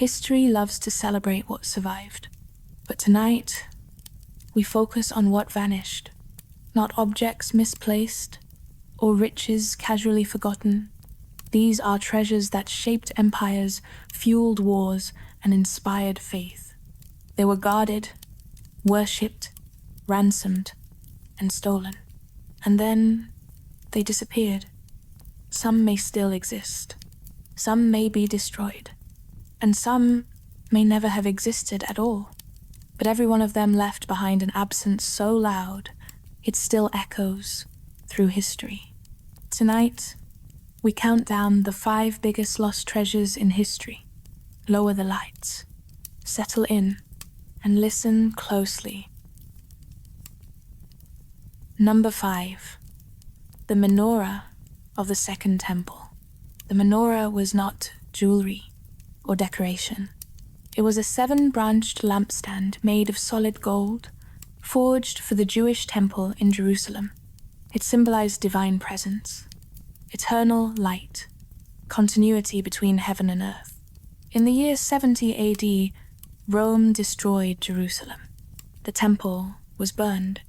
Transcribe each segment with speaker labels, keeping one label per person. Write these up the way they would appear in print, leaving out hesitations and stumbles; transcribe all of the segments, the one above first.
Speaker 1: History loves to celebrate what survived. But tonight, we focus on what vanished. Not objects misplaced or riches casually forgotten. These are treasures that shaped empires, fueled wars, and inspired faith. They were guarded, worshipped, ransomed, and stolen. And then they disappeared. Some may still exist. Some may be destroyed. And some may never have existed at all. But every one of them left behind an absence so loud, it still echoes through history. Tonight, we count down the 5 biggest lost treasures in history. Lower the lights, settle in, and listen closely. Number 5. The menorah of the Second Temple. The menorah was not jewelry or decoration. It was a 7-branched lampstand made of solid gold, forged for the Jewish temple in Jerusalem. It symbolized divine presence, eternal light, continuity between heaven and earth. In the year 70 AD, Rome destroyed Jerusalem. The temple was burned,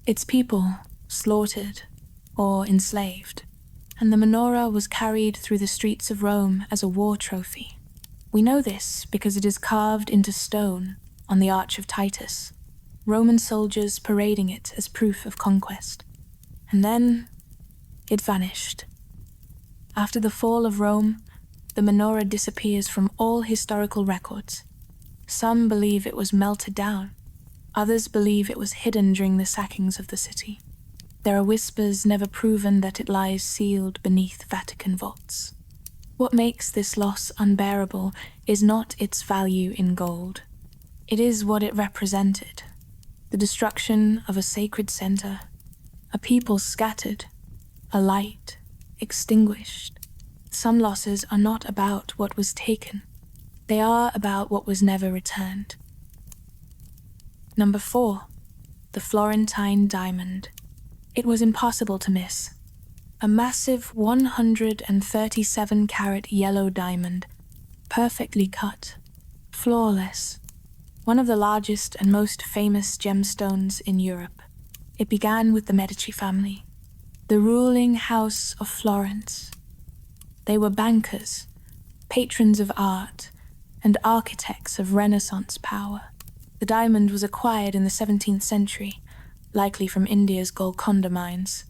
Speaker 1: its people slaughtered or enslaved, and the menorah was carried through the streets of Rome as a war trophy. We know this because it is carved into stone on the Arch of Titus, Roman soldiers parading it as proof of conquest. And then it vanished. After the fall of Rome, the menorah disappears from all historical records. Some believe it was melted down. Others believe it was hidden during the sackings of the city. There are whispers never proven that it lies sealed beneath Vatican vaults. What makes this loss unbearable is not its value in gold. It is what it represented: the destruction of a sacred center, a people scattered, a light extinguished. Some losses are not about what was taken. They are about what was never returned. Number 4. The Florentine diamond. It was impossible to miss. A massive 137-carat yellow diamond, perfectly cut, flawless. One of the largest and most famous gemstones in Europe. It began with the Medici family, the ruling house of Florence. They were bankers, patrons of art, and architects of Renaissance power. The diamond was acquired in the 17th century, likely from India's Golconda mines,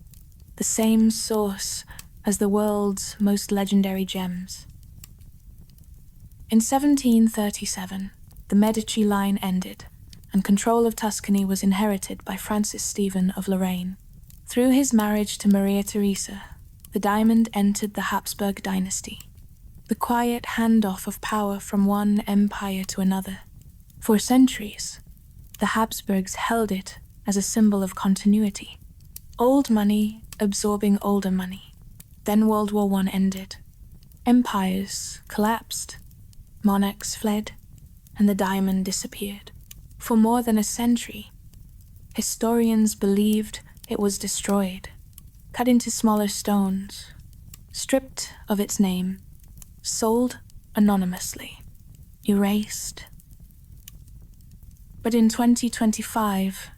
Speaker 1: the same source as the world's most legendary gems. In 1737, the Medici line ended, and control of Tuscany was inherited by Francis Stephen of Lorraine. Through his marriage to Maria Theresa, the diamond entered the Habsburg dynasty, the quiet handoff of power from one empire to another. For centuries, the Habsburgs held it as a symbol of continuity. Old money absorbing older money. Then World War I ended. Empires collapsed, monarchs fled, and the diamond disappeared. For more than a century, historians believed it was destroyed, cut into smaller stones, stripped of its name, sold anonymously, erased. But in 2025,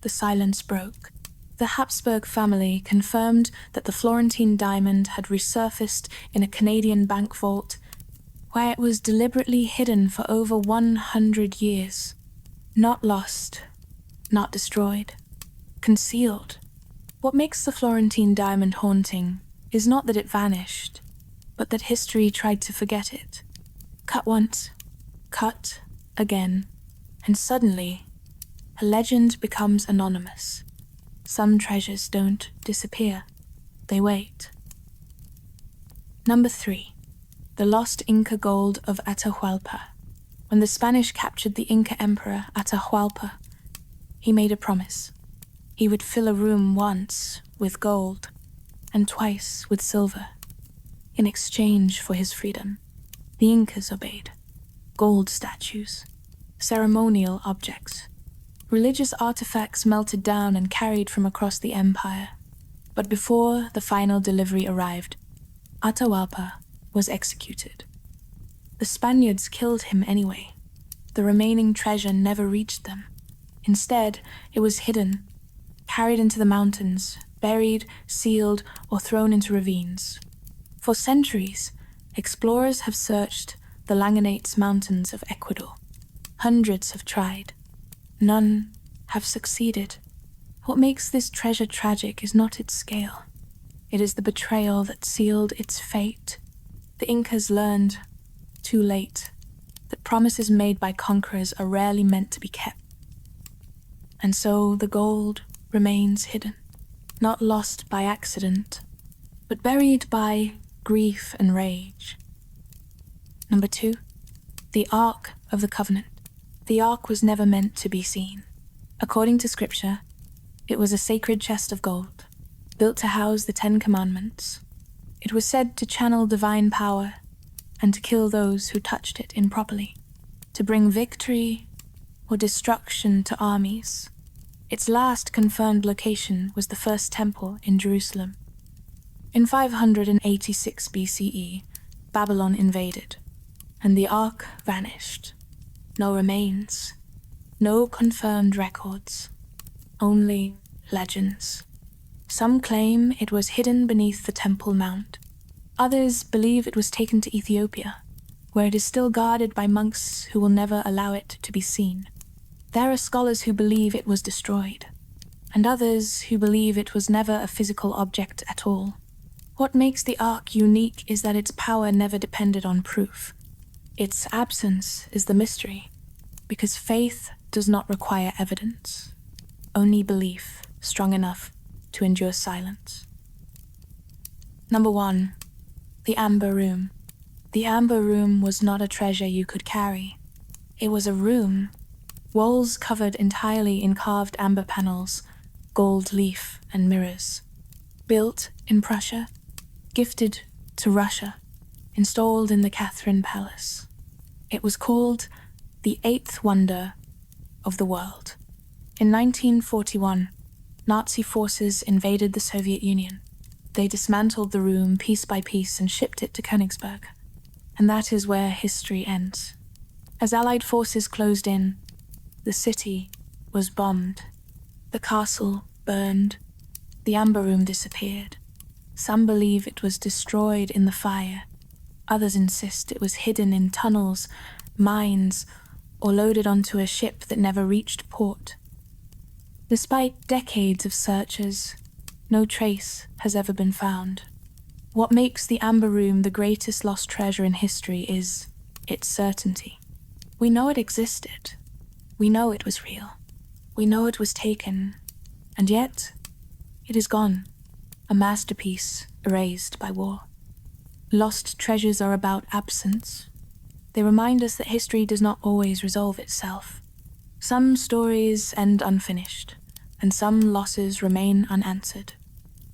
Speaker 1: the silence broke. The Habsburg family confirmed that the Florentine diamond had resurfaced in a Canadian bank vault, where it was deliberately hidden for over 100 years. Not lost, not destroyed, concealed. What makes the Florentine diamond haunting is not that it vanished, but that history tried to forget it. Cut once, cut again, and suddenly, a legend becomes anonymous. Some treasures don't disappear, they wait. Number 3. The lost Inca gold of Atahualpa. When the Spanish captured the Inca emperor Atahualpa, he made a promise. He would fill a room once with gold and twice with silver. In exchange for his freedom, the Incas obeyed. Gold statues, ceremonial objects, religious artifacts melted down and carried from across the empire. But before the final delivery arrived, Atahualpa was executed. The Spaniards killed him anyway. The remaining treasure never reached them. Instead, it was hidden, carried into the mountains, buried, sealed, or thrown into ravines. For centuries, explorers have searched the Langanites Mountains of Ecuador. Hundreds have tried. None have succeeded. What makes this treasure tragic is not its scale. It is the betrayal that sealed its fate. The Incas learned, too late, that promises made by conquerors are rarely meant to be kept. And so the gold remains hidden, not lost by accident, but buried by grief and rage. Number 2, the Ark of the Covenant. The Ark was never meant to be seen. According to Scripture, it was a sacred chest of gold, built to house the 10 Commandments. It was said to channel divine power and to kill those who touched it improperly, to bring victory or destruction to armies. Its last confirmed location was the first temple in Jerusalem. In 586 BCE, Babylon invaded, and the Ark vanished. No remains, no confirmed records, only legends. Some claim it was hidden beneath the Temple Mount. Others believe it was taken to Ethiopia, where it is still guarded by monks who will never allow it to be seen. There are scholars who believe it was destroyed, and others who believe it was never a physical object at all. What makes the Ark unique is that its power never depended on proof. Its absence is the mystery, because faith does not require evidence, only belief strong enough to endure silence. Number 1, the Amber Room. The Amber Room was not a treasure you could carry. It was a room, walls covered entirely in carved amber panels, gold leaf and mirrors. Built in Prussia, gifted to Russia, installed in the Catherine Palace. It was called the 8th Wonder of the World. In 1941, Nazi forces invaded the Soviet Union. They dismantled the room piece by piece and shipped it to Königsberg. And that is where history ends. As Allied forces closed in, the city was bombed. The castle burned. The Amber Room disappeared. Some believe it was destroyed in the fire. Others insist it was hidden in tunnels, mines, or loaded onto a ship that never reached port. Despite decades of searches, no trace has ever been found. What makes the Amber Room the greatest lost treasure in history is its certainty. We know it existed. We know it was real. We know it was taken. And yet, it is gone. A masterpiece erased by war. Lost treasures are about absence. They remind us that history does not always resolve itself. Some stories end unfinished, and some losses remain unanswered.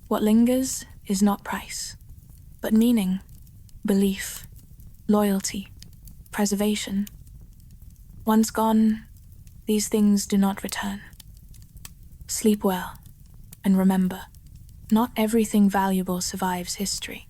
Speaker 1: What lingers is not price, but meaning, belief, loyalty, preservation. Once gone, these things do not return. Sleep well, and remember, not everything valuable survives history.